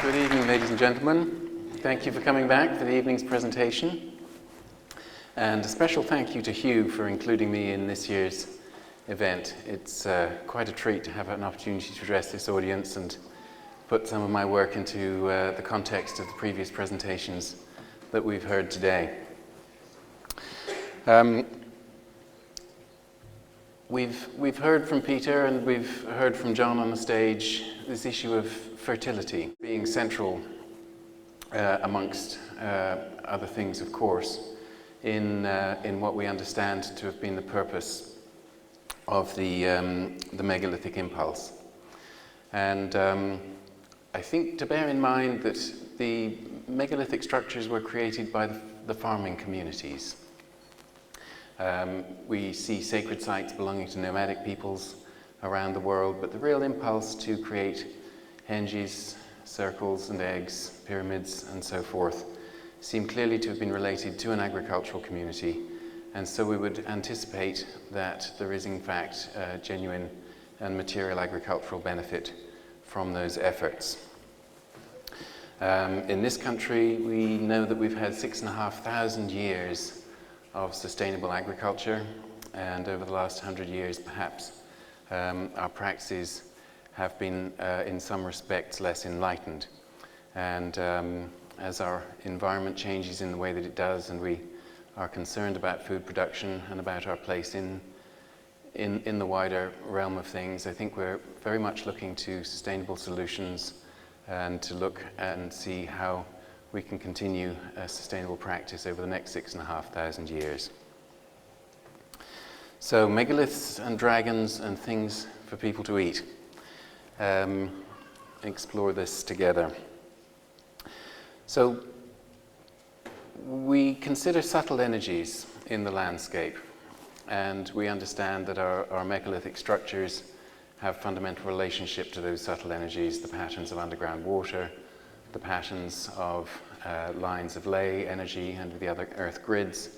Good evening, ladies and gentlemen. Thank you for coming back for the evening's presentation. And a special thank you to Hugh for including me in this year's event. It's quite a treat to have an opportunity to address this audience and put some of my work into the context of the previous presentations that we've heard today. We've heard from Peter and we've heard from John on the stage this issue of fertility being central amongst other things, of course, in what we understand to have been the purpose of the megalithic impulse. And I think to bear in mind that the megalithic structures were created by the farming communities. We see sacred sites belonging to nomadic peoples around the world, but the real impulse to create henges, circles and eggs, pyramids and so forth seem clearly to have been related to an agricultural community, and so we would anticipate that there is in fact genuine and material agricultural benefit from those efforts. In this country we know that we've had 6,500 years of sustainable agriculture, and over the last 100 years perhaps our practices have been in some respects less enlightened, and as our environment changes in the way that it does and we are concerned about food production and about our place in the wider realm of things, I think we're very much looking to sustainable solutions and to look and see how we can continue a sustainable practice over the next 6,500 years. So megaliths and dragons and things for people to eat. Explore this together. So we consider subtle energies in the landscape, and we understand that our megalithic structures have fundamental relationship to those subtle energies, the patterns of underground water, the patterns of lines of ley energy under the other earth grids,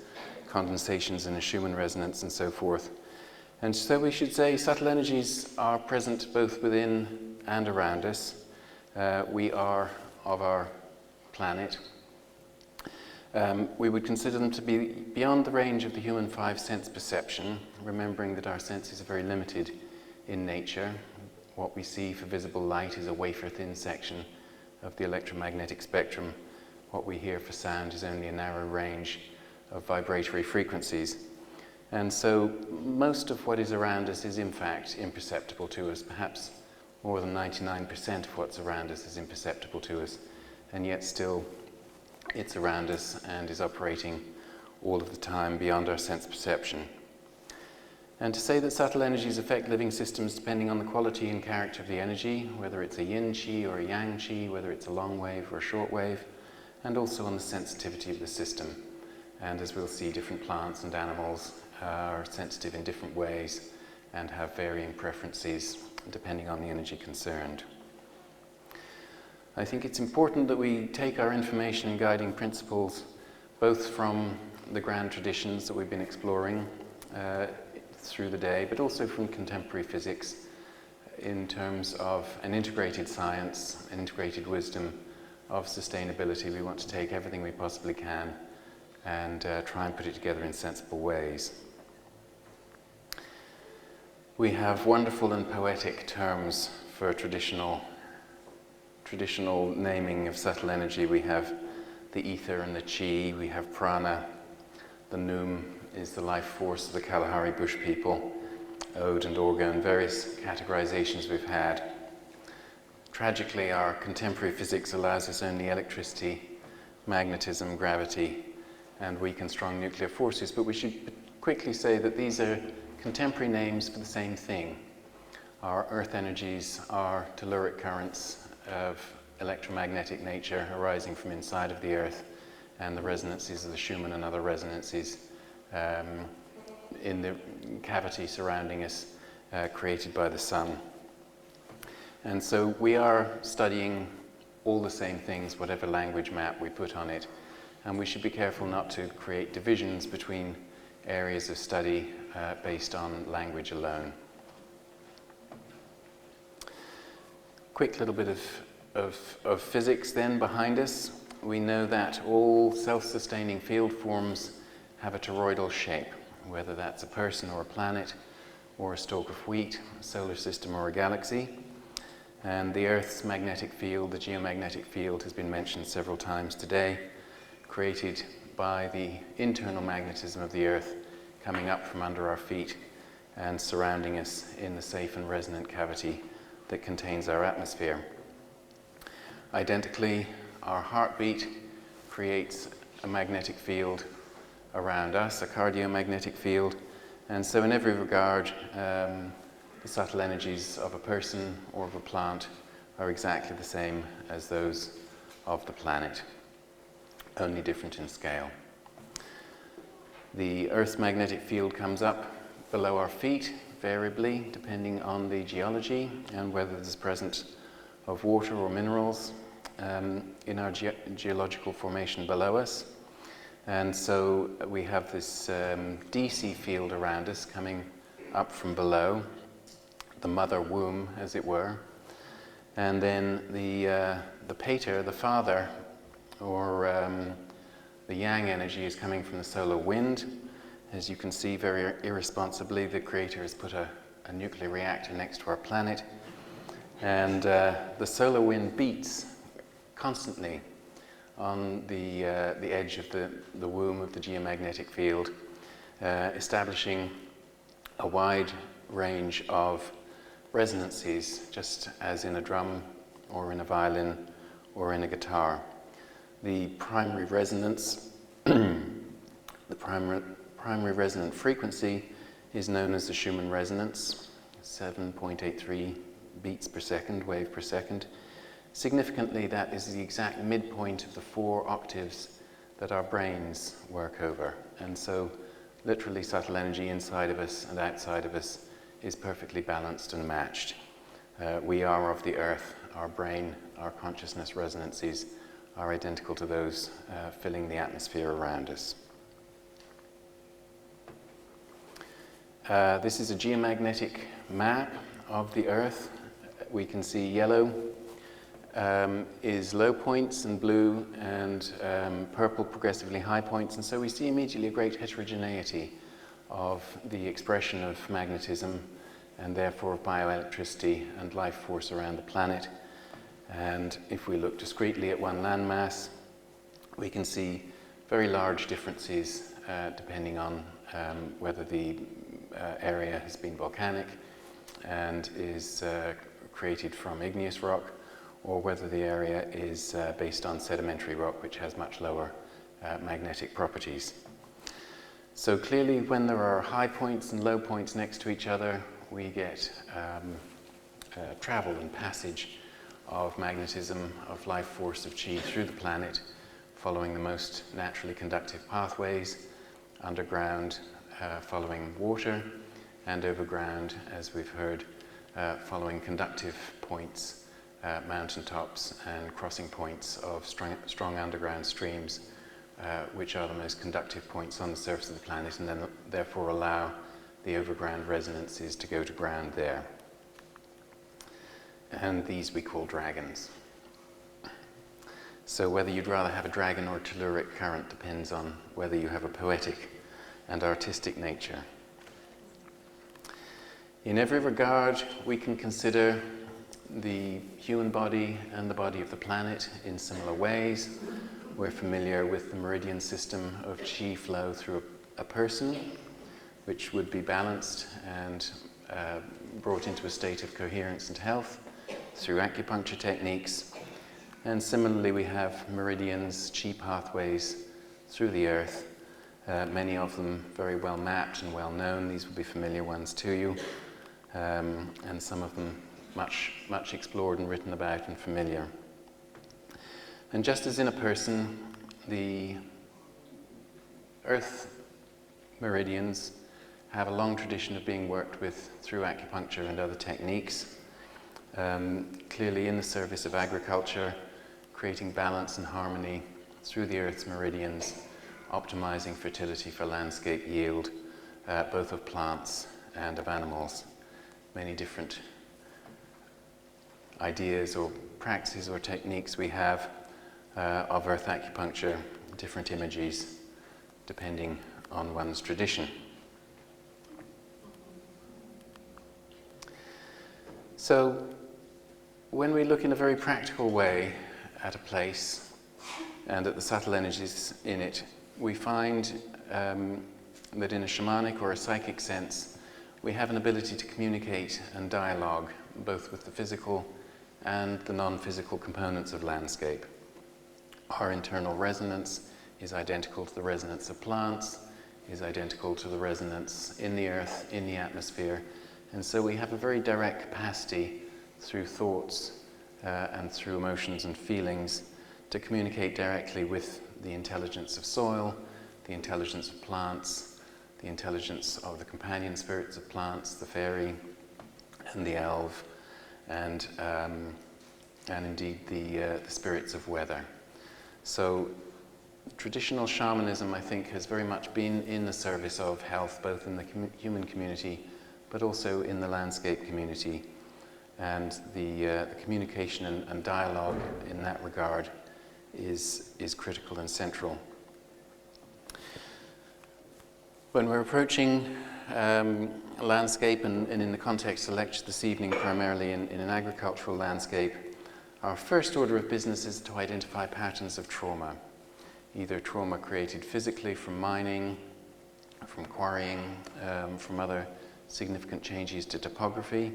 condensations in a Schumann resonance and so forth. And so we should say subtle energies are present both within and around us. We are of our planet. We would consider them to be beyond the range of the human five-sense perception, remembering that our senses are very limited in nature. What we see for visible light is a wafer-thin section of the electromagnetic spectrum. What we hear for sound is only a narrow range of vibratory frequencies. And so most of what is around us is in fact imperceptible to us. Perhaps more than 99% of what's around us is imperceptible to us, and yet still it's around us and is operating all of the time beyond our sense perception. And to say that subtle energies affect living systems depending on the quality and character of the energy, whether it's a yin chi or a yang chi, whether it's a long wave or a short wave, and also on the sensitivity of the system. And as we'll see, different plants and animals are sensitive in different ways and have varying preferences depending on the energy concerned. I think it's important that we take our information and guiding principles both from the grand traditions that we've been exploring through the day, but also from contemporary physics in terms of an integrated science, an integrated wisdom of sustainability. We want to take everything we possibly can and try and put it together in sensible ways. We have wonderful and poetic terms for traditional naming of subtle energy. We have the ether and the chi, we have prana, the noom is the life force of the Kalahari bush people, ode and orga, and various categorizations we've had. Tragically, our contemporary physics allows us only electricity, magnetism, gravity, and weak and strong nuclear forces, but we should quickly say that these are contemporary names for the same thing. Our earth energies are telluric currents of electromagnetic nature arising from inside of the earth, and the resonances of the Schumann and other resonances in the cavity surrounding us created by the sun. And so we are studying all the same things, whatever language map we put on it, and we should be careful not to create divisions between areas of study based on language alone. Quick little bit of of physics then behind us, we know that all self-sustaining field forms have a toroidal shape, whether that's a person or a planet or a stalk of wheat, a solar system or a galaxy. And the Earth's magnetic field, the geomagnetic field, has been mentioned several times today, created by the internal magnetism of the Earth coming up from under our feet and surrounding us in the safe and resonant cavity that contains our atmosphere. Identically, our heartbeat creates a magnetic field around us, a cardiomagnetic field, and so in every regard, the subtle energies of a person or of a plant are exactly the same as those of the planet, only different in scale. The Earth's magnetic field comes up below our feet, variably, depending on the geology and whether there's presence of water or minerals in our geological formation below us. And so we have this DC field around us coming up from below, the mother womb, as it were. And then the pater, the father, or the yang energy is coming from the solar wind. As you can see, very irresponsibly, the Creator has put a nuclear reactor next to our planet. And the solar wind beats constantly on the edge of the womb of the geomagnetic field, establishing a wide range of resonances, just as in a drum or in a violin or in a guitar. The primary resonance, the primary resonant frequency is known as the Schumann resonance, 7.83 beats per second, wave per second. Significantly, that is the exact midpoint of the 4 octaves that our brains work over. And so, literally, subtle energy inside of us and outside of us is perfectly balanced and matched. We are of the Earth. Our brain, our consciousness resonances are identical to those filling the atmosphere around us. This is a geomagnetic map of the Earth. We can see yellow is low points, and blue and purple progressively high points, and so we see immediately a great heterogeneity of the expression of magnetism and therefore of bioelectricity and life force around the planet. And if we look discretely at one landmass, we can see very large differences depending on whether the area has been volcanic and is created from igneous rock, or whether the area is based on sedimentary rock, which has much lower magnetic properties. So clearly, when there are high points and low points next to each other, we get travel and passage of magnetism, of life force, of chi through the planet, following the most naturally conductive pathways, underground following water, and overground, as we've heard, following conductive points, mountaintops and crossing points of strong underground streams, which are the most conductive points on the surface of the planet, and then therefore allow the overground resonances to go to ground there. And these we call dragons. So whether you'd rather have a dragon or a telluric current depends on whether you have a poetic and artistic nature. In every regard, we can consider the human body and the body of the planet in similar ways. We're familiar with the meridian system of chi flow through a person, which would be balanced and brought into a state of coherence and health through acupuncture techniques. And similarly, we have meridians, chi pathways through the earth, many of them very well mapped and well known. These will be familiar ones to you, and some of them much explored and written about and familiar. And just as in a person, the earth meridians have a long tradition of being worked with through acupuncture and other techniques, clearly in the service of agriculture, creating balance and harmony through the earth's meridians, optimizing fertility for landscape yield, both of plants and of animals. Many different ideas or practices or techniques we have of earth acupuncture, different images, depending on one's tradition. So, when we look in a very practical way at a place and at the subtle energies in it, we find that in a shamanic or a psychic sense, we have an ability to communicate and dialogue both with the physical and the non-physical components of landscape. Our internal resonance is identical to the resonance of plants, is identical to the resonance in the earth, in the atmosphere, and so we have a very direct capacity through thoughts and through emotions and feelings to communicate directly with the intelligence of soil, the intelligence of plants, the intelligence of the companion spirits of plants, the fairy and the elf, and indeed the spirits of weather. So traditional shamanism, I think, has very much been in the service of health, both in the human community, but also in the landscape community. And the communication and dialogue in that regard is critical and central. When we're approaching a landscape, and in the context of the lecture this evening, primarily in an agricultural landscape, our first order of business is to identify patterns of trauma, either trauma created physically from mining, from quarrying, from other significant changes to topography,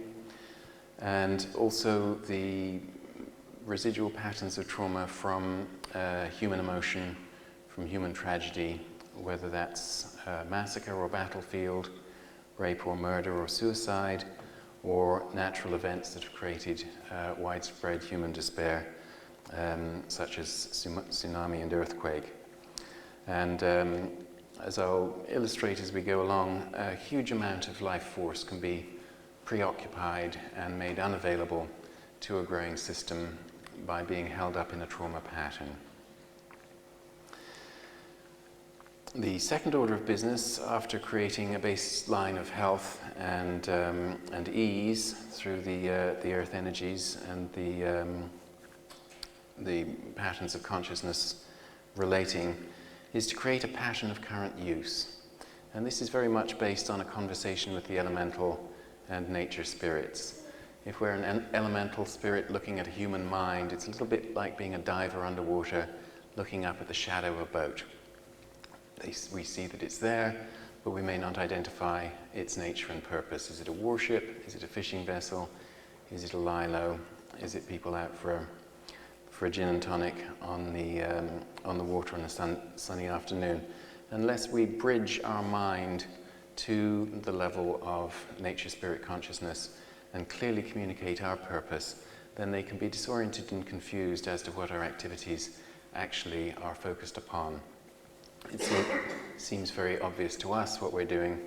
and also the residual patterns of trauma from human emotion, from human tragedy, whether that's massacre or battlefield, rape or murder or suicide, or natural events that have created widespread human despair, such as tsunami and earthquake. And as I'll illustrate as we go along, a huge amount of life force can be preoccupied and made unavailable to a growing system by being held up in a trauma pattern. The second order of business, after creating a baseline of health and ease through the earth energies and the patterns of consciousness relating, is to create a pattern of current use. And this is very much based on a conversation with the elemental and nature spirits. If we're an elemental spirit looking at a human mind, it's a little bit like being a diver underwater looking up at the shadow of a boat. We see that it's there, but we may not identify its nature and purpose. Is it a warship? Is it a fishing vessel? Is it a lilo? Is it people out for a gin and tonic on the water on a sunny afternoon? Unless we bridge our mind to the level of nature spirit consciousness and clearly communicate our purpose, then they can be disoriented and confused as to what our activities actually are focused upon. It seems very obvious to us what we're doing,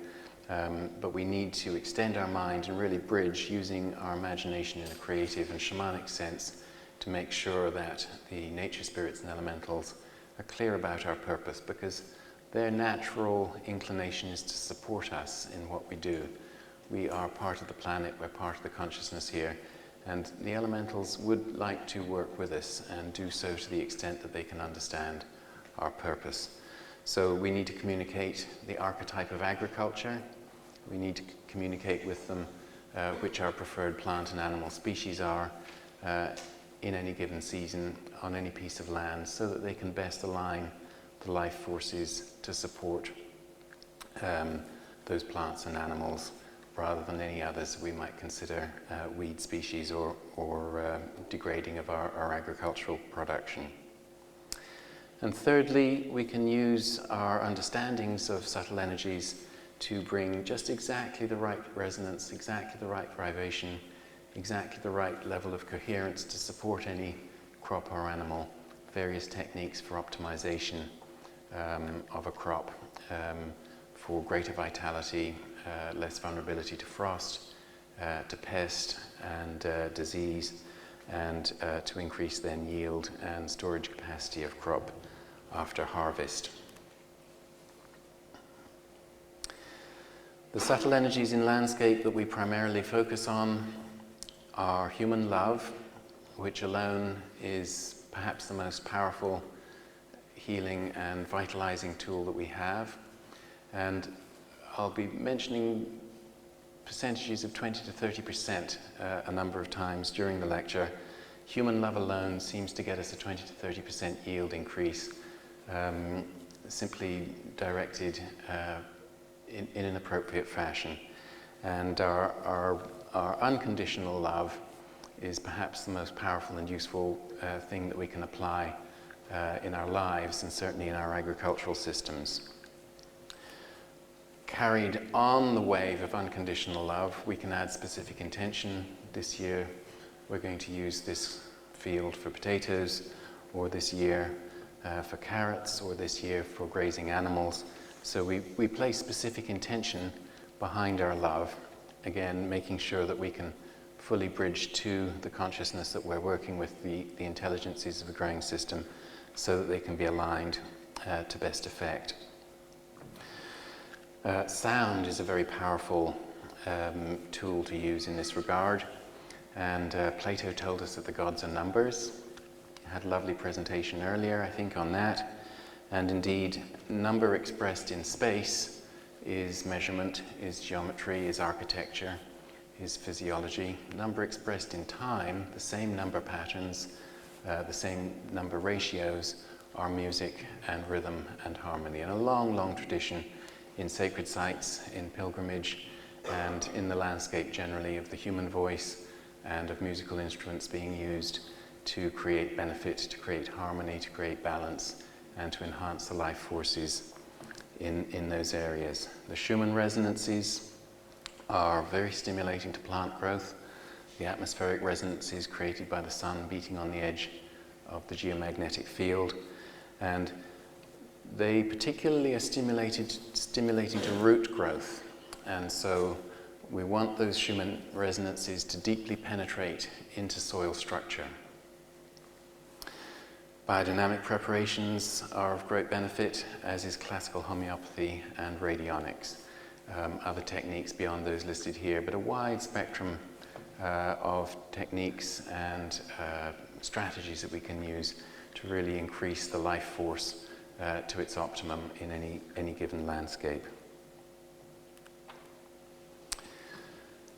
but we need to extend our mind and really bridge using our imagination in a creative and shamanic sense to make sure that the nature spirits and elementals are clear about our purpose, because their natural inclination is to support us in what we do. We are part of the planet, we're part of the consciousness here, and the elementals would like to work with us and do so to the extent that they can understand our purpose. So we need to communicate the archetype of agriculture. We need to communicate with them which our preferred plant and animal species are in any given season on any piece of land, so that they can best align the life forces to support those plants and animals, rather than any others we might consider weed species or degrading of our agricultural production. And thirdly, we can use our understandings of subtle energies to bring just exactly the right resonance, exactly the right vibration, exactly the right level of coherence to support any crop or animal, various techniques for optimization of a crop, for greater vitality, less vulnerability to frost, to pest and disease, and to increase then yield and storage capacity of crop after harvest. The subtle energies in landscape that we primarily focus on our human love, which alone is perhaps the most powerful healing and vitalizing tool that we have. And I'll be mentioning percentages of 20 to 30% a number of times during the lecture. Human love alone seems to get us a 20 to 30% yield increase, simply directed in an appropriate fashion. And our unconditional love is perhaps the most powerful and useful thing that we can apply in our lives, and certainly in our agricultural systems. Carried on the wave of unconditional love, we can add specific intention. This year we're going to use this field for potatoes, or this year for carrots, or this year for grazing animals. So we place specific intention behind our love, again making sure that we can fully bridge to the consciousness that we're working with the intelligences of the growing system, so that they can be aligned to best effect. Sound is a very powerful tool to use in this regard, and Plato told us that the gods are numbers. I had a lovely presentation earlier, I think, on that. And indeed, number expressed in space is measurement, is geometry, is architecture, is physiology. Number expressed in time, the same number patterns, the same number ratios, are music and rhythm and harmony. And a long, long tradition in sacred sites, in pilgrimage, and in the landscape generally, of the human voice and of musical instruments being used to create benefit, to create harmony, to create balance, and to enhance the life forces in those areas. The Schumann resonances are very stimulating to plant growth. The atmospheric resonances created by the sun beating on the edge of the geomagnetic field, and they particularly are stimulating to root growth. And so we want those Schumann resonances to deeply penetrate into soil structure. Biodynamic preparations are of great benefit, as is classical homeopathy and radionics. Other techniques beyond those listed here, but a wide spectrum of techniques and strategies that we can use to really increase the life force to its optimum in any given landscape.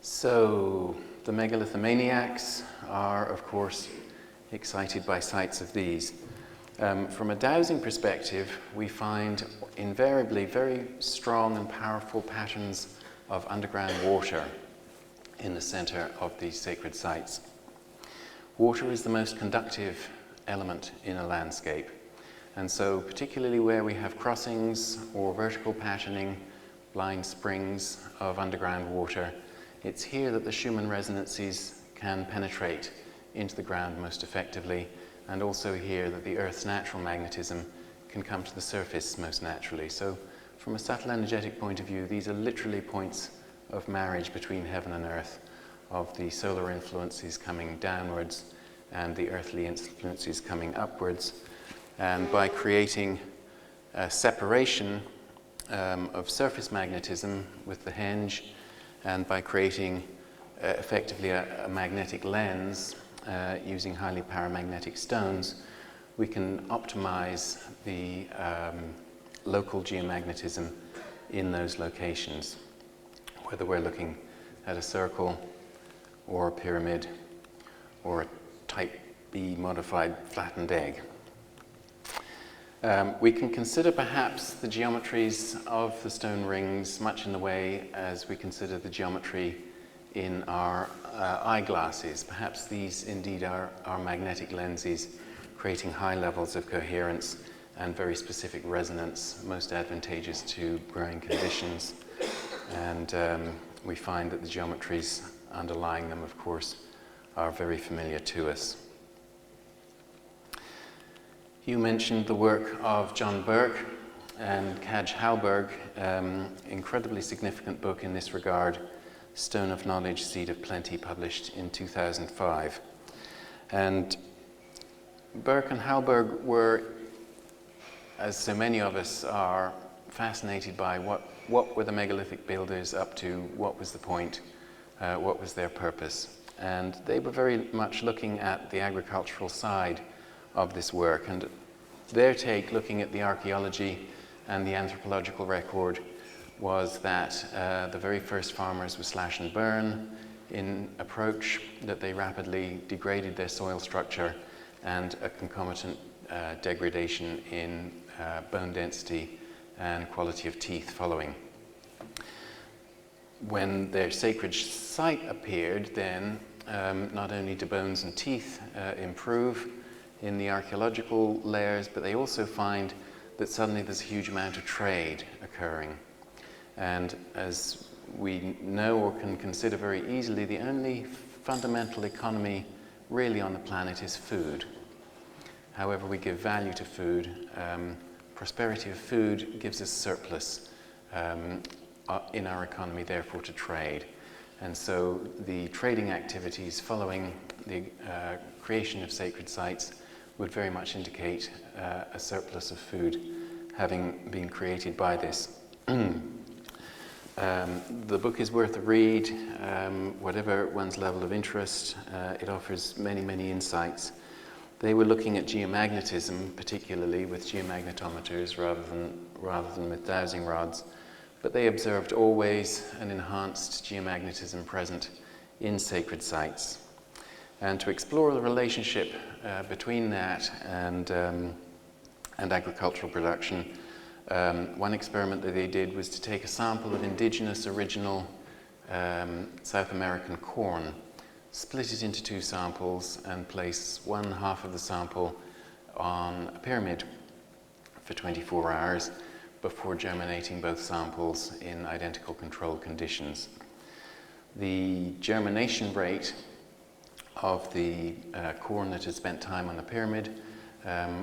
So the megalithomaniacs are, of course, excited by sights of these. From a dowsing perspective, we find invariably very strong and powerful patterns of underground water in the center of these sacred sites. Water is the most conductive element in a landscape. And so particularly where we have crossings or vertical patterning, blind springs of underground water, it's here that the Schumann resonances can penetrate into the ground most effectively, and also here that the Earth's natural magnetism can come to the surface most naturally. So from a subtle energetic point of view, these are literally points of marriage between heaven and earth, of the solar influences coming downwards and the earthly influences coming upwards. And by creating a separation of surface magnetism with the henge, and by creating effectively a magnetic lens using highly paramagnetic stones, we can optimize the local geomagnetism in those locations, whether we're looking at a circle or a pyramid or a type B modified flattened egg. We can consider perhaps the geometries of the stone rings much in the way as we consider the geometry in our eyeglasses. Perhaps these indeed are magnetic lenses, creating high levels of coherence and very specific resonance, most advantageous to growing conditions. And we find that the geometries underlying them, of course, are very familiar to us. You mentioned the work of John Burke and Kaj Halberg, incredibly significant book in this regard, Stone of Knowledge, Seed of Plenty, published in 2005. And Burke and Halberg were, as so many of us are, fascinated by what were the megalithic builders up to, what was the point, what was their purpose. and they were very much looking at the agricultural side of this work, and their take, looking at the archaeology and the anthropological record, was that the very first farmers would slash and burn in approach, that they rapidly degraded their soil structure, and a concomitant degradation in bone density and quality of teeth following. When their sacred site appeared, then not only do bones and teeth improve in the archaeological layers, but they also find that suddenly there's a huge amount of trade occurring. And as we know or can consider very easily, the only fundamental economy really on the planet is food. However we give value to food, prosperity of food gives us surplus in our economy, therefore to trade. And so the trading activities following the creation of sacred sites would very much indicate a surplus of food having been created by this. The book is worth a read, whatever one's level of interest. It offers many, many insights. They were looking at geomagnetism, particularly with geomagnetometers rather than with dowsing rods, but they observed always an enhanced geomagnetism present in sacred sites. And to explore the relationship between that and agricultural production, one experiment that they did was to take a sample of indigenous original South American corn, split it into two samples, and place one half of the sample on a pyramid for 24 hours before germinating both samples in identical control conditions. The germination rate of the corn that had spent time on the pyramid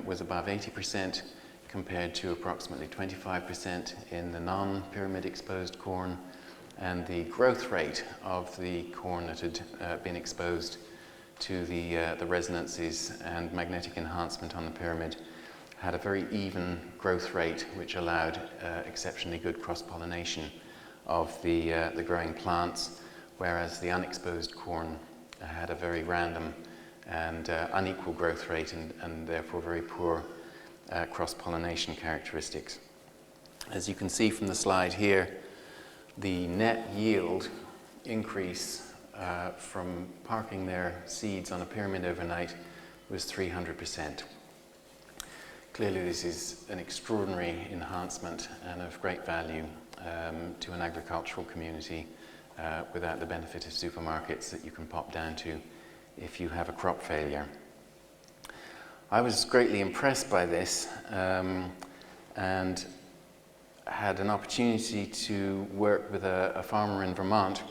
was above 80%, compared to approximately 25% in the non-pyramid exposed corn, and the growth rate of the corn that had been exposed to the resonances and magnetic enhancement on the pyramid had a very even growth rate, which allowed exceptionally good cross-pollination of the growing plants, whereas the unexposed corn had a very random and unequal growth rate and therefore very poor cross-pollination characteristics. As you can see from the slide here, the net yield increase from parking their seeds on a pyramid overnight was 300%. Clearly this is an extraordinary enhancement and of great value to an agricultural community without the benefit of supermarkets that you can pop down to if you have a crop failure. I was greatly impressed by this and had an opportunity to work with a farmer in Vermont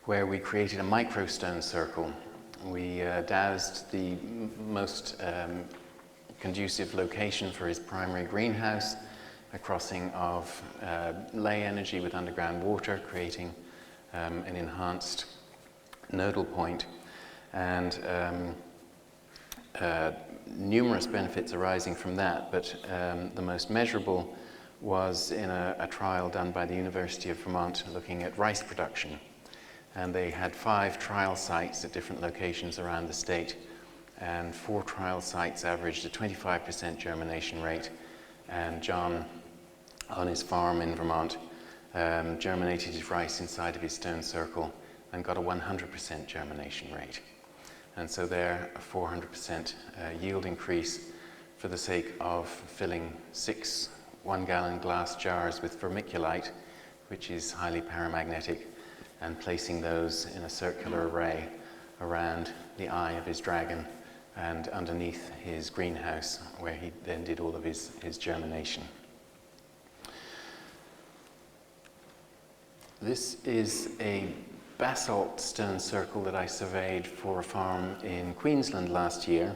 where we created a microstone circle. We dowsed the most conducive location for his primary greenhouse, a crossing of ley energy with underground water, creating an enhanced nodal point, and numerous benefits arising from that, but the most measurable was in a trial done by the University of Vermont looking at rice production. And they had 5 trial sites at different locations around the state, and 4 trial sites averaged a 25% germination rate. And John, on his farm in Vermont, germinated his rice inside of his stone circle and got a 100% germination rate. And so there, a 400% yield increase for the sake of filling 6 one-gallon glass jars with vermiculite, which is highly paramagnetic, and placing those in a circular array around the eye of his dragon and underneath his greenhouse, where he then did all of his germination. This is a basalt stone circle that I surveyed for a farm in Queensland last year,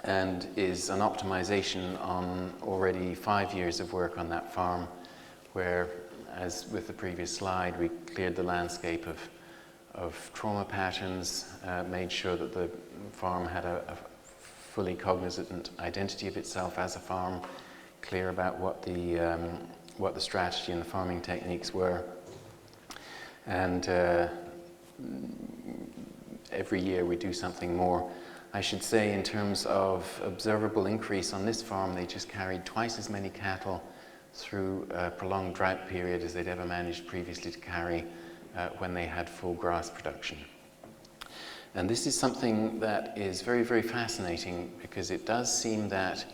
and is an optimization on already 5 years of work on that farm, where, as with the previous slide, we cleared the landscape of trauma patterns, made sure that the farm had a fully cognizant identity of itself as a farm, clear about what the strategy and the farming techniques were, and every year we do something more. I should say, in terms of observable increase on this farm, they just carried twice as many cattle through a prolonged drought period as they'd ever managed previously to carry when they had full grass production. And this is something that is very, very fascinating, because it does seem that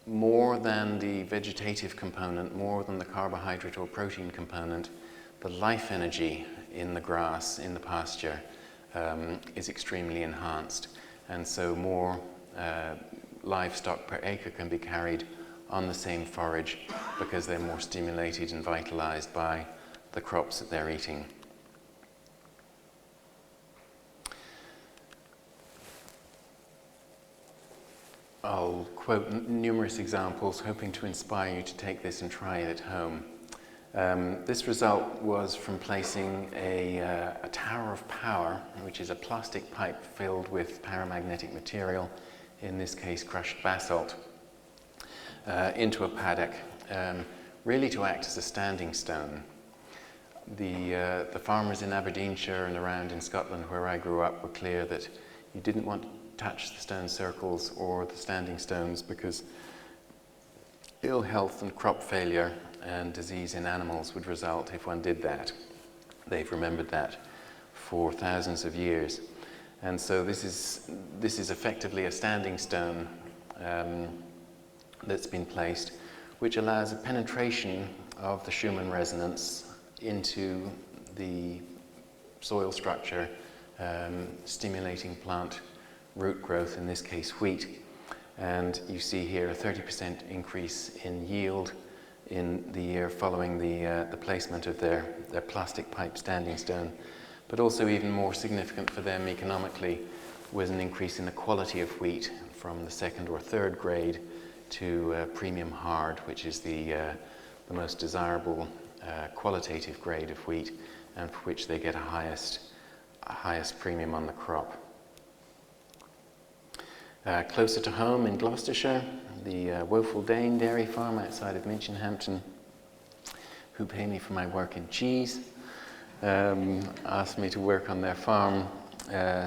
more than the vegetative component, more than the carbohydrate or protein component, the life energy in the grass, in the pasture, is extremely enhanced. And so more livestock per acre can be carried on the same forage, because they're more stimulated and vitalized by the crops that they're eating. I'll quote numerous examples, hoping to inspire you to take this and try it at home. This result was from placing a tower of power, which is a plastic pipe filled with paramagnetic material, in this case crushed basalt, into a paddock, really to act as a standing stone. The farmers in Aberdeenshire and around in Scotland, where I grew up, were clear that you didn't want to touch the stone circles or the standing stones, because ill health and crop failure and disease in animals would result if one did that. They've remembered that for thousands of years. And so this is effectively a standing stone that's been placed, which allows a penetration of the Schumann resonance into the soil structure, stimulating plant root growth, in this case wheat. And you see here a 30% increase in yield in the year following the placement of their plastic pipe standing stone. But also even more significant for them economically was an increase in the quality of wheat from the second or third grade to premium hard, which is the most desirable qualitative grade of wheat, and for which they get a highest premium on the crop. Closer to home in Gloucestershire, the Woeful Dane dairy farm outside of Minchinhampton, who pay me for my work in cheese, asked me to work on their farm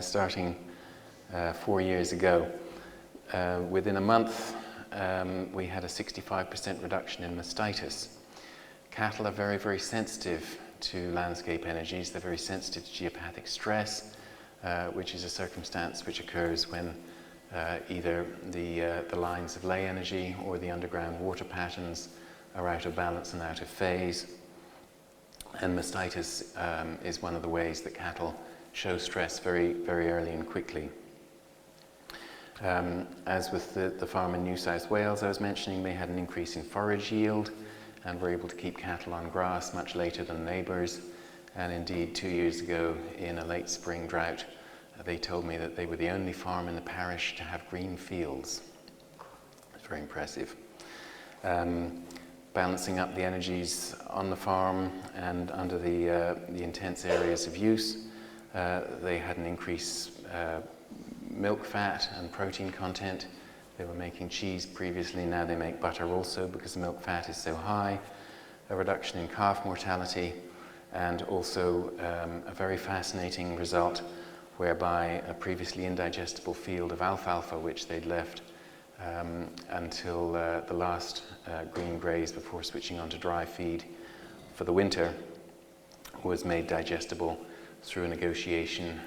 starting 4 years ago. Within a month, we had a 65% reduction in mastitis. Cattle are very, very sensitive to landscape energies. They're very sensitive to geopathic stress, which is a circumstance which occurs when either the lines of lay energy or the underground water patterns are out of balance and out of phase. And mastitis is one of the ways that cattle show stress very, very early and quickly. As with the farm in New South Wales I was mentioning, they had an increase in forage yield and were able to keep cattle on grass much later than neighbours. And indeed, 2 years ago, in a late spring drought, they told me that they were the only farm in the parish to have green fields. It's very impressive. Balancing up the energies on the farm and under the intense areas of use, they had an increase milk fat and protein content. They were making cheese previously, now they make butter also because the milk fat is so high. A reduction in calf mortality, and also a very fascinating result whereby a previously indigestible field of alfalfa, which they'd left until the last green graze before switching on to dry feed for the winter, was made digestible through a negotiation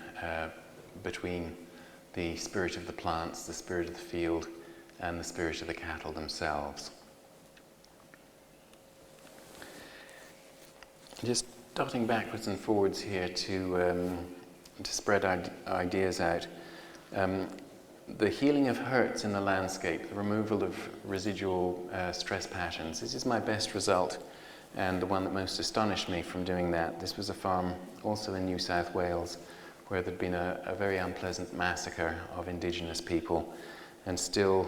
between the spirit of the plants, the spirit of the field, and the spirit of the cattle themselves. Just dotting backwards and forwards here to spread our ideas out. The healing of hurts in the landscape, the removal of residual stress patterns. This is my best result, and the one that most astonished me from doing that. This was a farm also in New South Wales, where there'd been a very unpleasant massacre of indigenous people, and still,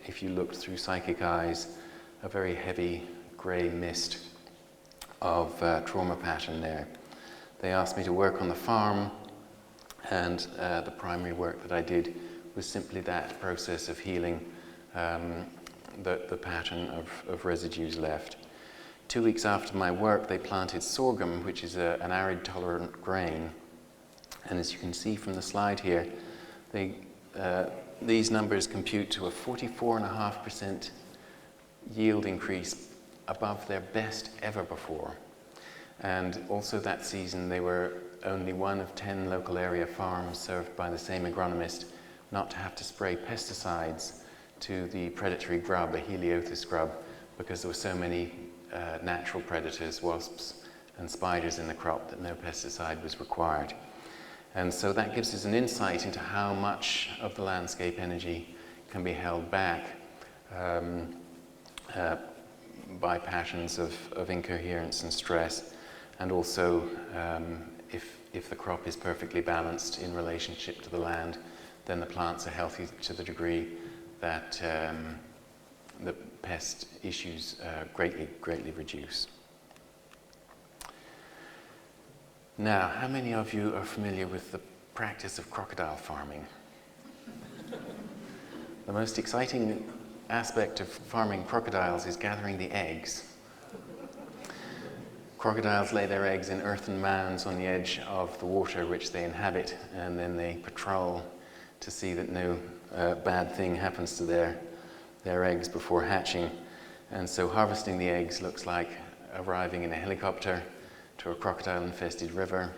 if you looked through psychic eyes, a very heavy grey mist of trauma pattern there. They asked me to work on the farm, and the primary work that I did was simply that process of healing the pattern of residues left. 2 weeks after my work, they planted sorghum, which is an arid-tolerant grain. And as you can see from the slide here, these numbers compute to a 44.5% yield increase above their best ever before. And also that season, they were only one of 10 local area farms served by the same agronomist not to have to spray pesticides to the predatory grub, a Heliothis grub, because there were so many natural predators, wasps and spiders in the crop, that no pesticide was required. And so that gives us an insight into how much of the landscape energy can be held back by patterns of incoherence and stress, and also if the crop is perfectly balanced in relationship to the land, then the plants are healthy to the degree that the pest issues greatly reduce. Now, how many of you are familiar with the practice of crocodile farming? The most exciting aspect of farming crocodiles is gathering the eggs. Crocodiles lay their eggs in earthen mounds on the edge of the water which they inhabit, and then they patrol to see that no bad thing happens to their eggs before hatching. And so harvesting the eggs looks like arriving in a helicopter to a crocodile-infested river,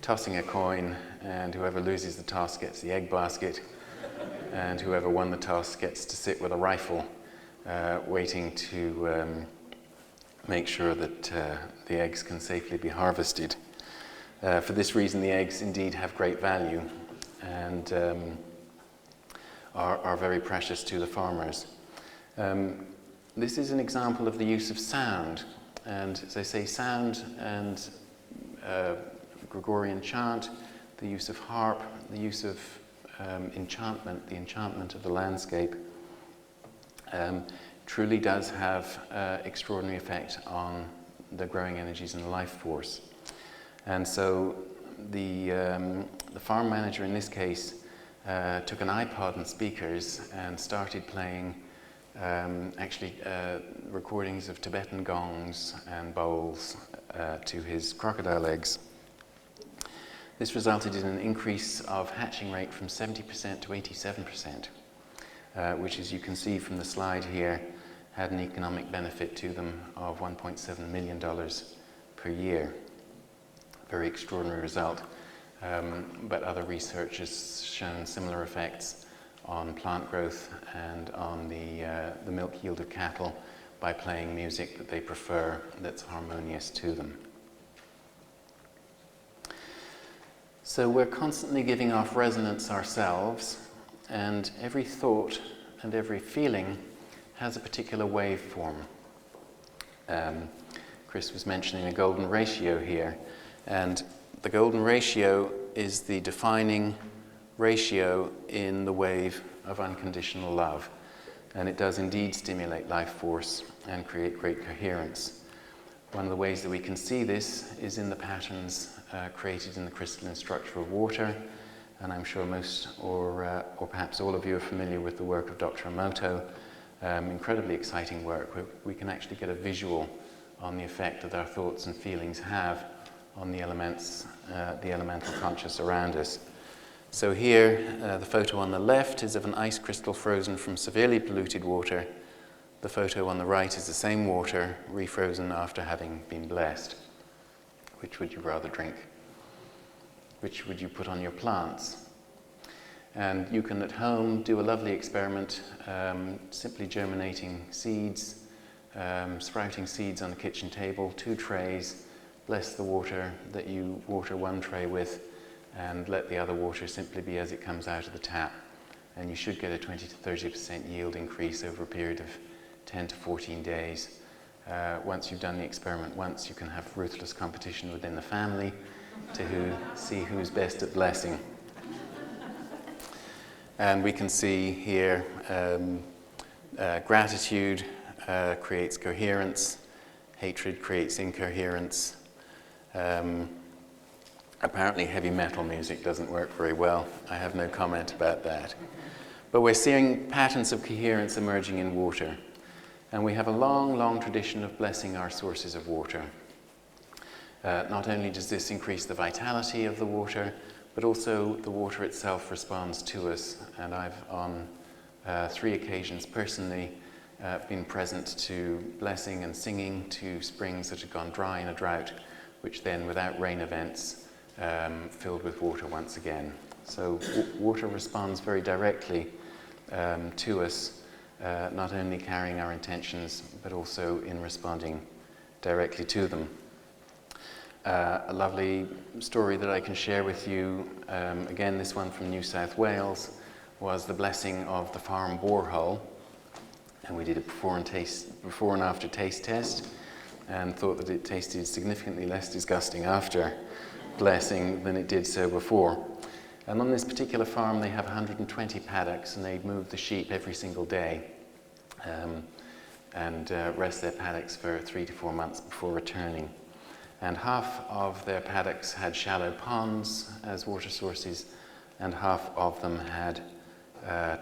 tossing a coin, and whoever loses the toss gets the egg basket, and whoever won the toss gets to sit with a rifle, waiting to make sure that the eggs can safely be harvested. For this reason, the eggs indeed have great value and are very precious to the farmers. This is an example of the use of sound. And as I say, sound and Gregorian chant, the use of harp, the use of enchantment, the enchantment of the landscape, truly does have extraordinary effect on the growing energies and the life force. And so the farm manager in this case took an iPod and speakers and started playing recordings of Tibetan gongs and bowls to his crocodile eggs. This resulted in an increase of hatching rate from 70% to 87%, which, as you can see from the slide here, had an economic benefit to them of $1.7 million per year. Very extraordinary result, but other research has shown similar effects on plant growth and on the milk yield of cattle by playing music that they prefer that's harmonious to them. So we're constantly giving off resonance ourselves, and every thought and every feeling has a particular waveform. Chris was mentioning a golden ratio here, and the golden ratio is the defining ratio in the wave of unconditional love, and it does indeed stimulate life force and create great coherence. One of the ways that we can see this is in the patterns created in the crystalline structure of water, and I'm sure most or perhaps all of you are familiar with the work of Dr. Emoto. Incredibly exciting work where we can actually get a visual on the effect that our thoughts and feelings have on the elements, the elemental conscious around us. So here, the photo on the left is of an ice crystal frozen from severely polluted water. The photo on the right is the same water, refrozen after having been blessed. Which would you rather drink? Which would you put on your plants? And you can at home do a lovely experiment, simply germinating seeds, sprouting seeds on the kitchen table, 2 trays, bless the water that you water one tray with, and let the other water simply be as it comes out of the tap. And you should get a 20 to 30% yield increase over a period of 10 to 14 days. Once you've done the experiment once, you can have ruthless competition within the family to see who's best at blessing. And we can see here gratitude creates coherence, hatred creates incoherence. Apparently heavy metal music doesn't work very well. I have no comment about that. But we're seeing patterns of coherence emerging in water. And we have a long, long tradition of blessing our sources of water. Not only does this increase the vitality of the water, but also the water itself responds to us. And I've, on 3 occasions personally, been present to blessing and singing to springs that had gone dry in a drought, which then, without rain events, filled with water once again. So water responds very directly to us, not only carrying our intentions, but also in responding directly to them. A lovely story that I can share with you, again this one from New South Wales, was the blessing of the farm borehole. And we did a before and after taste test, and thought that it tasted significantly less disgusting after blessing than it did so before. And on this particular farm they have 120 paddocks, and they move the sheep every single day and rest their paddocks for 3 to 4 months before returning. And half of their paddocks had shallow ponds as water sources, and half of them had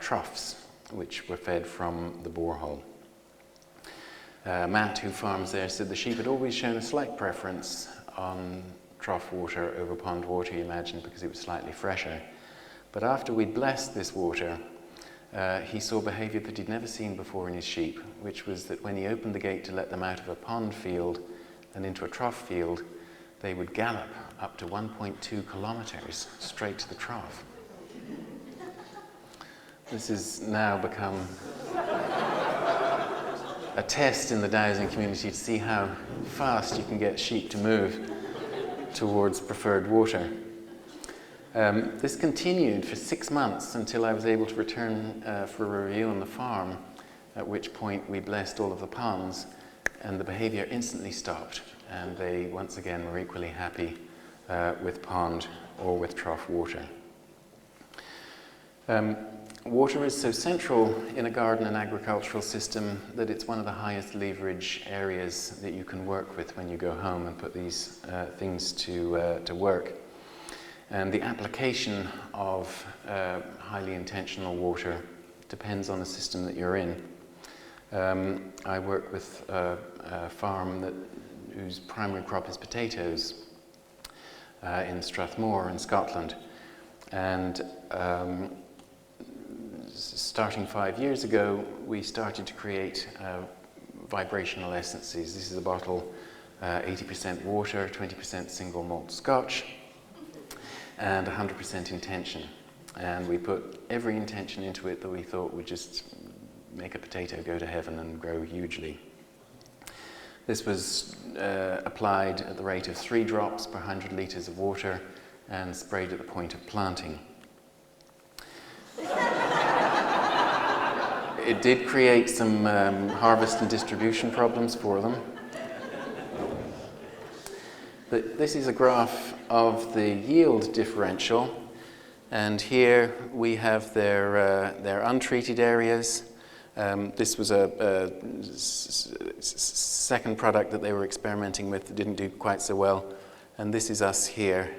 troughs, which were fed from the borehole. Matt, who farms there, said the sheep had always shown a slight preference on trough water over pond water, you imagine, because it was slightly fresher. But after we'd blessed this water, he saw behaviour that he'd never seen before in his sheep, which was that when he opened the gate to let them out of a pond field and into a trough field, they would gallop up to 1.2 kilometres straight to the trough. This has now become a test in the dowsing community to see how fast you can get sheep to move towards preferred water. This continued for 6 months until I was able to return for a review on the farm, at which point we blessed all of the ponds, and the behaviour instantly stopped, and they once again were equally happy with pond or with trough water. Water is so central in a garden and agricultural system that it's one of the highest leverage areas that you can work with when you go home and put these things to work. And the application of highly intentional water depends on the system that you're in. I work with a farm whose primary crop is potatoes in Strathmore in Scotland. And starting 5 years ago, we started to create vibrational essences. This is a bottle, 80% water, 20% single malt Scotch, and 100% intention. And we put every intention into it that we thought would just make a potato go to heaven and grow hugely. This was applied at the rate of 3 drops per 100 litres of water and sprayed at the point of planting. It did create some harvest and distribution problems for them. But this is a graph of the yield differential, and here we have their untreated areas. This was a second product that they were experimenting with that didn't do quite so well, and this is us here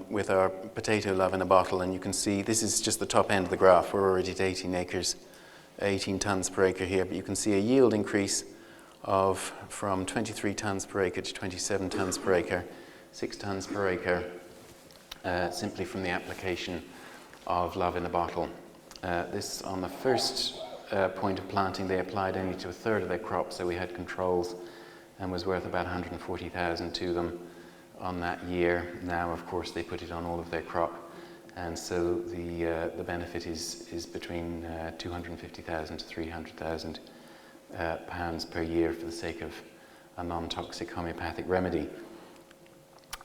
with our potato love in a bottle, and you can see this is just the top end of the graph. We're already at 18 acres. 18 tonnes per acre here, but you can see a yield increase of from 23 tonnes per acre to 27 tonnes per acre, 6 tonnes per acre, simply from the application of love in a bottle. This, on the first point of planting, they applied only to a third of their crop, so we had controls, and was worth about 140,000 to them on that year. Now, of course, they put it on all of their crop. And so the benefit is between 250,000 to 300,000 pounds per year for the sake of a non-toxic homeopathic remedy.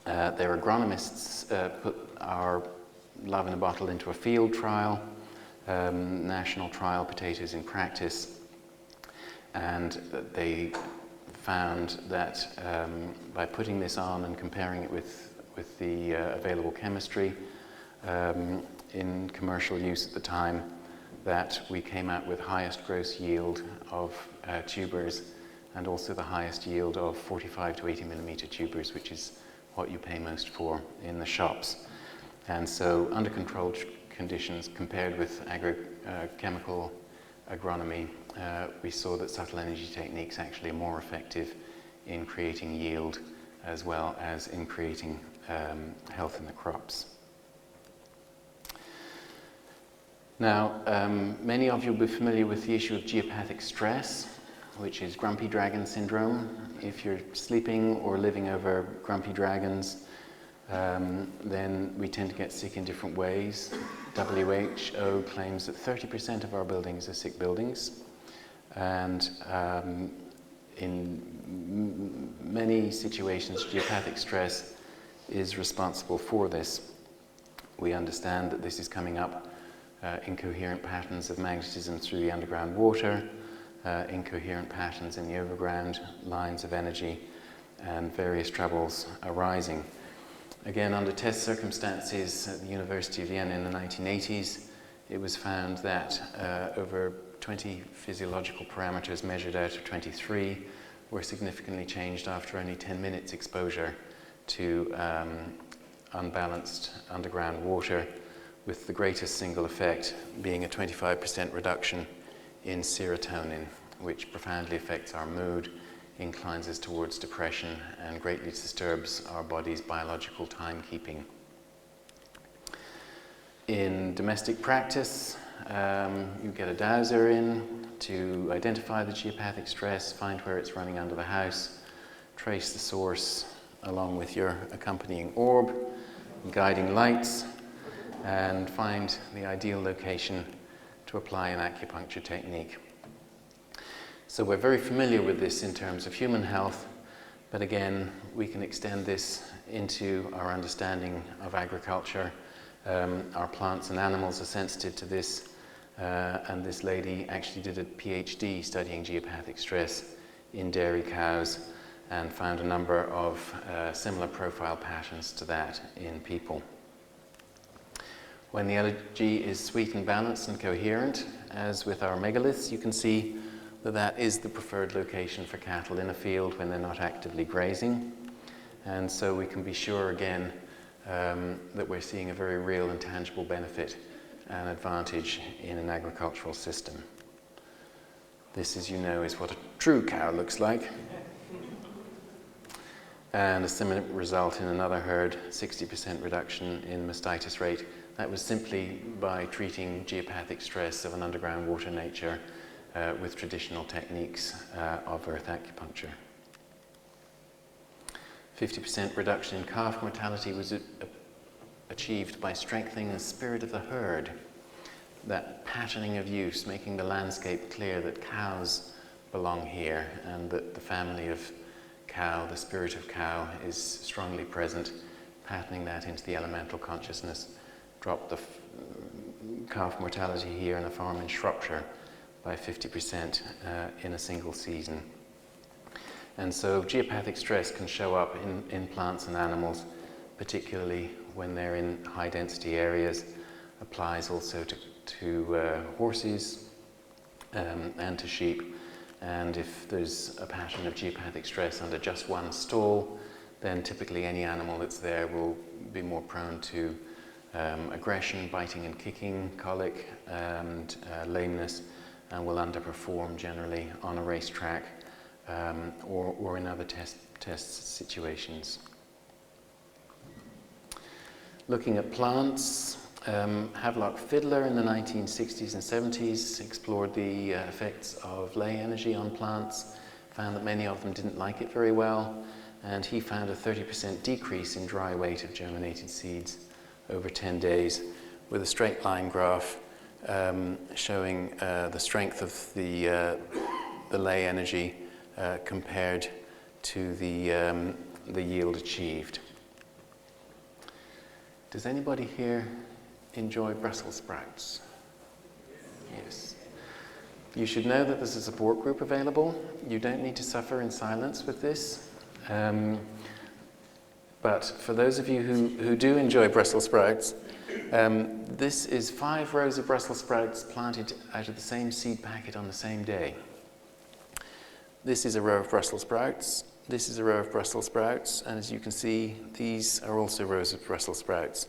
Their agronomists put our love in a bottle into a field trial, national trial, potatoes in practice, and they found that by putting this on and comparing it with the available chemistry in commercial use at the time, that we came out with highest gross yield of tubers, and also the highest yield of 45 to 80 millimeter tubers, which is what you pay most for in the shops. And so under controlled conditions, compared with chemical agronomy, we saw that subtle energy techniques actually are more effective in creating yield as well as in creating health in the crops. Now, many of you will be familiar with the issue of geopathic stress, which is grumpy dragon syndrome. If you're sleeping or living over grumpy dragons, then we tend to get sick in different ways. WHO claims that 30% of our buildings are sick buildings, and in many situations, geopathic stress is responsible for this. We understand that this is coming up incoherent patterns of magnetism through the underground water, incoherent patterns in the overground lines of energy, and various troubles arising. Again, under test circumstances at the University of Vienna in the 1980s, it was found that over 20 physiological parameters measured out of 23 were significantly changed after only 10 minutes exposure to unbalanced underground water, with the greatest single effect being a 25% reduction in serotonin, which profoundly affects our mood, inclines us towards depression, and greatly disturbs our body's biological timekeeping. In domestic practice, you get a dowser in to identify the geopathic stress, find where it's running under the house, trace the source along with your accompanying orb, guiding lights, and find the ideal location to apply an acupuncture technique. So we're very familiar with this in terms of human health, but again, we can extend this into our understanding of agriculture. Our plants and animals are sensitive to this, and this lady actually did a PhD studying geopathic stress in dairy cows and found a number of similar profile patterns to that in people. When the energy is sweet and balanced and coherent, as with our megaliths, you can see that that is the preferred location for cattle in a field when they're not actively grazing. And so we can be sure again that we're seeing a very real and tangible benefit and advantage in an agricultural system. This, as you know, is what a true cow looks like. And a similar result in another herd, 60% reduction in mastitis rate. That was simply by treating geopathic stress of an underground water nature with traditional techniques of earth acupuncture. 50% reduction in calf mortality was achieved by strengthening the spirit of the herd. That patterning of use, making the landscape clear that cows belong here and that the family of cow, the spirit of cow, is strongly present, patterning that into the elemental consciousness. Dropped the calf mortality here in a farm in Shropshire by 50% in a single season. And so geopathic stress can show up in plants and animals, particularly when they're in high density areas. Applies also to horses and to sheep. And if there's a pattern of geopathic stress under just one stall, then typically any animal that's there will be more prone to aggression, biting and kicking, colic, and lameness, and will underperform generally on a racetrack or in other test situations. Looking at plants, Havelock Fiddler in the 1960s and 70s explored the effects of lay energy on plants, found that many of them didn't like it very well, and he found a 30% decrease in dry weight of germinated seeds over 10 days with a straight line graph showing the strength of the lay energy compared to the yield achieved. Does anybody here enjoy Brussels sprouts? Yes. You should know that there's a support group available. You don't need to suffer in silence with this. But for those of you who do enjoy Brussels sprouts, this is 5 rows of Brussels sprouts planted out of the same seed packet on the same day. This is a row of Brussels sprouts. This is a row of Brussels sprouts. And as you can see, these are also rows of Brussels sprouts.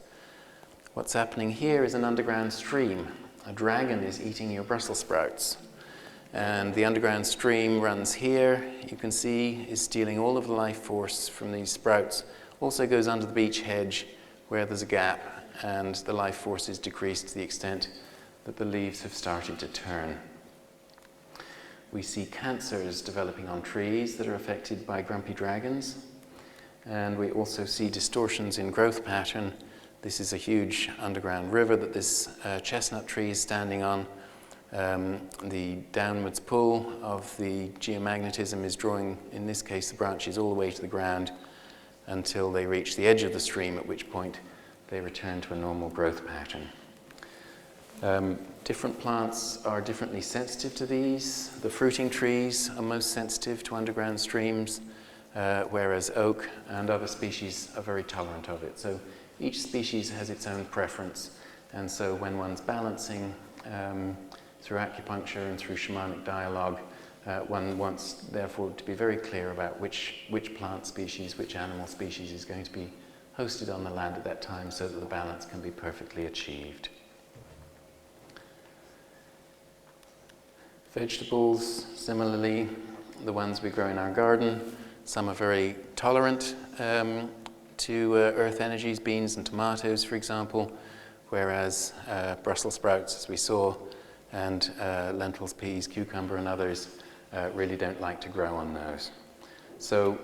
What's happening here is an underground stream. A dragon is eating your Brussels sprouts. And the underground stream runs here, you can see, is stealing all of the life force from these sprouts. Also goes under the beech hedge where there's a gap, and the life force is decreased to the extent that the leaves have started to turn. We see cancers developing on trees that are affected by grumpy dragons. And we also see distortions in growth pattern. This is a huge underground river that this chestnut tree is standing on. The downwards pull of the geomagnetism is drawing, in this case, the branches all the way to the ground until they reach the edge of the stream, at which point they return to a normal growth pattern. Different plants are differently sensitive to these. The fruiting trees are most sensitive to underground streams, whereas oak and other species are very tolerant of it. So each species has its own preference, and so when one's balancing through acupuncture and through shamanic dialogue, one wants, therefore, to be very clear about which plant species, which animal species is going to be hosted on the land at that time so that the balance can be perfectly achieved. Vegetables, similarly, the ones we grow in our garden, some are very tolerant to earth energies, beans and tomatoes, for example, whereas Brussels sprouts, as we saw, and lentils, peas, cucumber and others really don't like to grow on those. So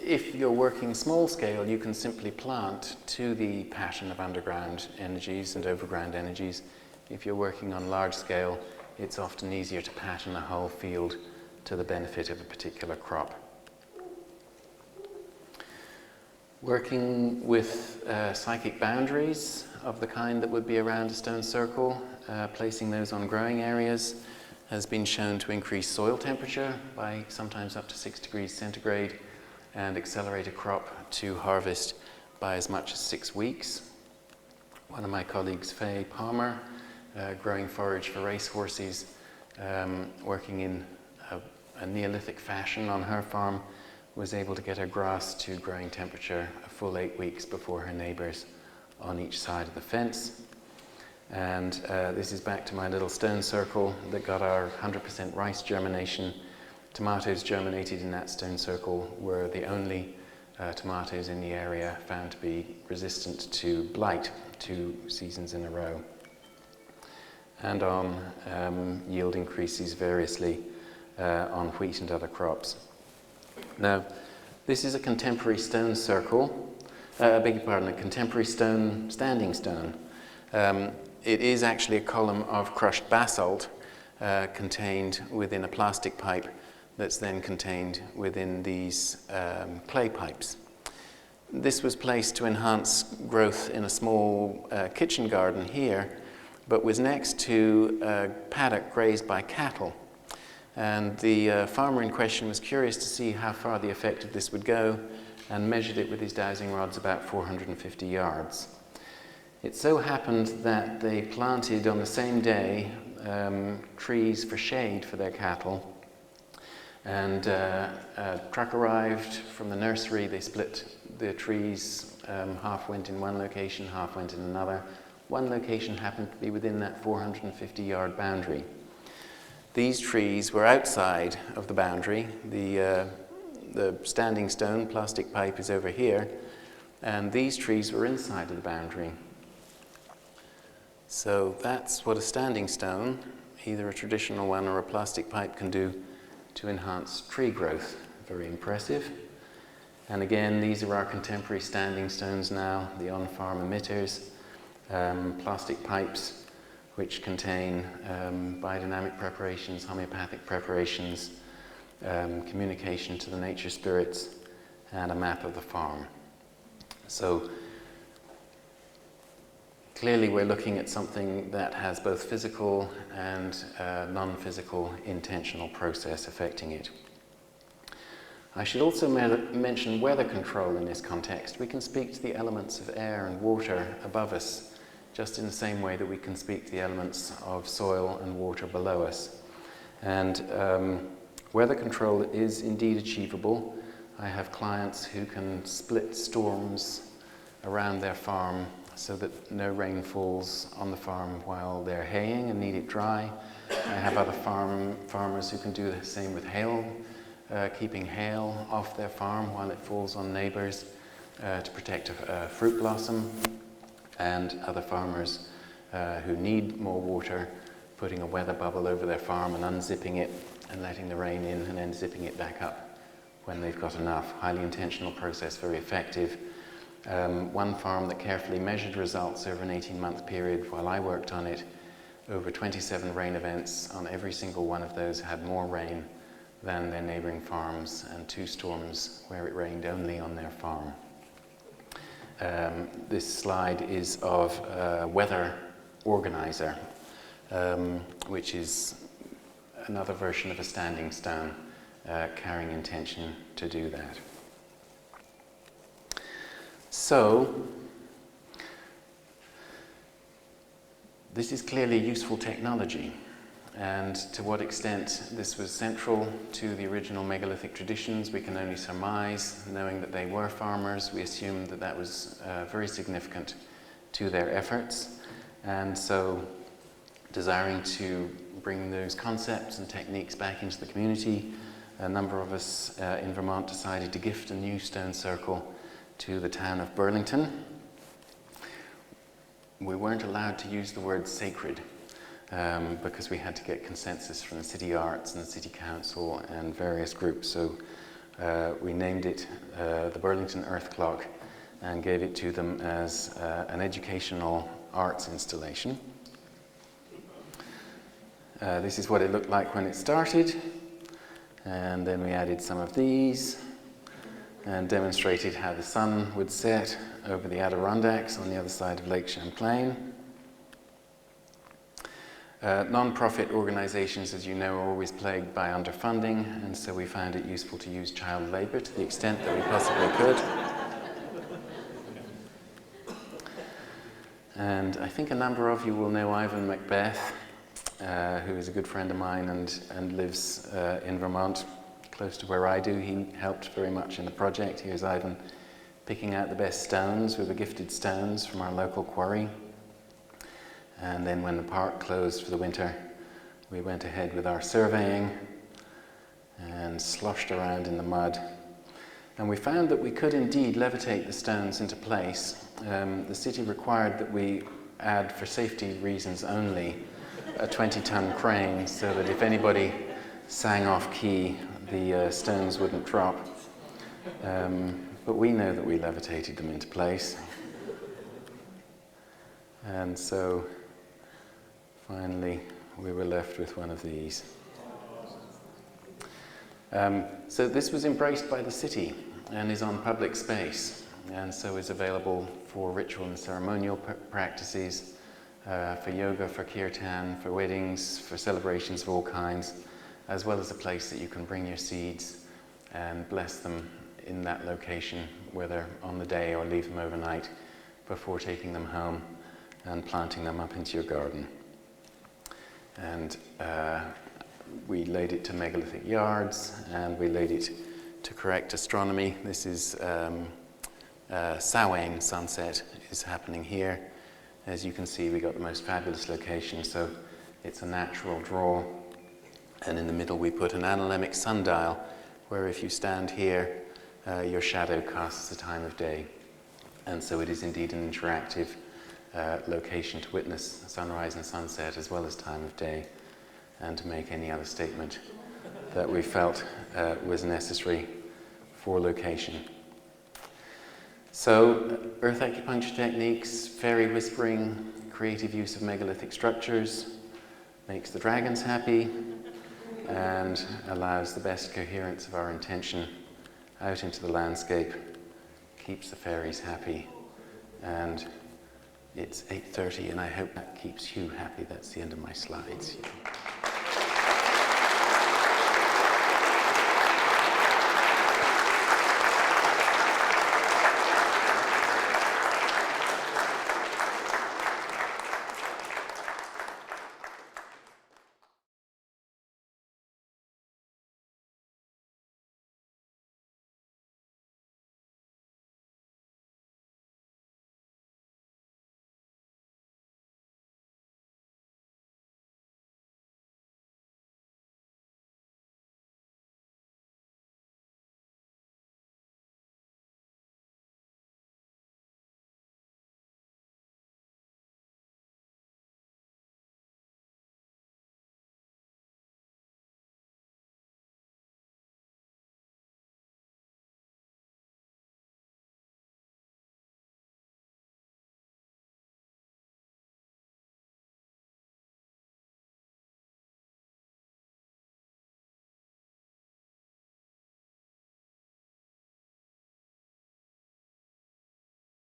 if you're working small scale, you can simply plant to the pattern of underground energies and overground energies. If you're working on large scale, it's often easier to pattern a whole field to the benefit of a particular crop. Working with psychic boundaries of the kind that would be around a stone circle, placing those on growing areas has been shown to increase soil temperature by sometimes up to 6 degrees centigrade and accelerate a crop to harvest by as much as 6 weeks. One of my colleagues, Faye Palmer, growing forage for racehorses, working in a Neolithic fashion on her farm, was able to get her grass to growing temperature a full 8 weeks before her neighbours on each side of the fence. And this is back to my little stone circle that got our 100% rice germination. Tomatoes germinated in that stone circle were the only tomatoes in the area found to be resistant to blight 2 seasons in a row. And on yield increases variously on wheat and other crops. Now, this is a contemporary stone circle, I beg your pardon, a contemporary standing stone. It is actually a column of crushed basalt contained within a plastic pipe that's then contained within these clay pipes. This was placed to enhance growth in a small kitchen garden here, but was next to a paddock grazed by cattle. And the farmer in question was curious to see how far the effect of this would go and measured it with his dowsing rods about 450 yards. It so happened that they planted on the same day trees for shade for their cattle, and a truck arrived from the nursery. They split the trees, half went in one location, half went in another. One location happened to be within that 450-yard boundary. These trees were outside of the boundary. The standing stone plastic pipe is over here, and these trees were inside of the boundary. So that's what a standing stone, either a traditional one or a plastic pipe, can do to enhance tree growth. Very impressive. And again, these are our contemporary standing stones now, the on-farm emitters, plastic pipes which contain biodynamic preparations, homeopathic preparations, communication to the nature spirits, and a map of the farm. So clearly we're looking at something that has both physical and non-physical intentional process affecting it. I should also mention weather control in this context. We can speak to the elements of air and water above us just in the same way that we can speak to the elements of soil and water below us. And weather control is indeed achievable. I have clients who can split storms around their farm so that no rain falls on the farm while they're haying and need it dry. I have other farmers who can do the same with hail, keeping hail off their farm while it falls on neighbours to protect a fruit blossom, and other farmers who need more water, putting a weather bubble over their farm and unzipping it and letting the rain in and then zipping it back up when they've got enough. Highly intentional process, very effective. One farm that carefully measured results over an 18-month period while I worked on it, over 27 rain events on every single one of those had more rain than their neighbouring farms, and 2 storms where it rained only on their farm. This slide is of a weather organizer, which is another version of a standing stone, carrying intention to do that. So, this is clearly useful technology, and to what extent this was central to the original megalithic traditions we can only surmise. Knowing that they were farmers, we assumed that that was very significant to their efforts, and so desiring to bring those concepts and techniques back into the community, a number of us in Vermont decided to gift a new stone circle to the town of Burlington. We weren't allowed to use the word sacred because we had to get consensus from the city arts and the city council and various groups. So we named it the Burlington Earth Clock and gave it to them as an educational arts installation. This is what it looked like when it started, and then we added some of these and demonstrated how the sun would set over the Adirondacks on the other side of Lake Champlain. Non-profit organizations, as you know, are always plagued by underfunding, and so we found it useful to use child labor to the extent that we possibly could. And I think a number of you will know Ivan Macbeth, who is a good friend of mine and lives in Vermont, close to where I do. He helped very much in the project. Here's Ivan picking out the best stones. We were gifted stones from our local quarry. And then when the park closed for the winter, we went ahead with our surveying and sloshed around in the mud. And we found that we could indeed levitate the stones into place. The city required that we add, for safety reasons only, a 20-ton crane so that if anybody sang off key, the stones wouldn't drop. But we know that we levitated them into place. And so finally we were left with one of these. So this was embraced by the city and is on public space, and so is available for ritual and ceremonial practices, for yoga, for kirtan, for weddings, for celebrations of all kinds, as well as a place that you can bring your seeds and bless them in that location, whether on the day or leave them overnight before taking them home and planting them up into your garden. And we laid it to megalithic yards, and we laid it to correct astronomy. This is Samhain sunset is happening here. As you can see, we got the most fabulous location, so it's a natural draw. And in the middle we put an analemic sundial, where if you stand here, your shadow casts the time of day. And so it is indeed an interactive location to witness sunrise and sunset as well as time of day, and to make any other statement that we felt was necessary for location. So, earth acupuncture techniques, fairy whispering, creative use of megalithic structures, makes the dragons happy and allows the best coherence of our intention out into the landscape, keeps the fairies happy, and it's 8:30 and I hope that keeps you happy. That's the end of my slides.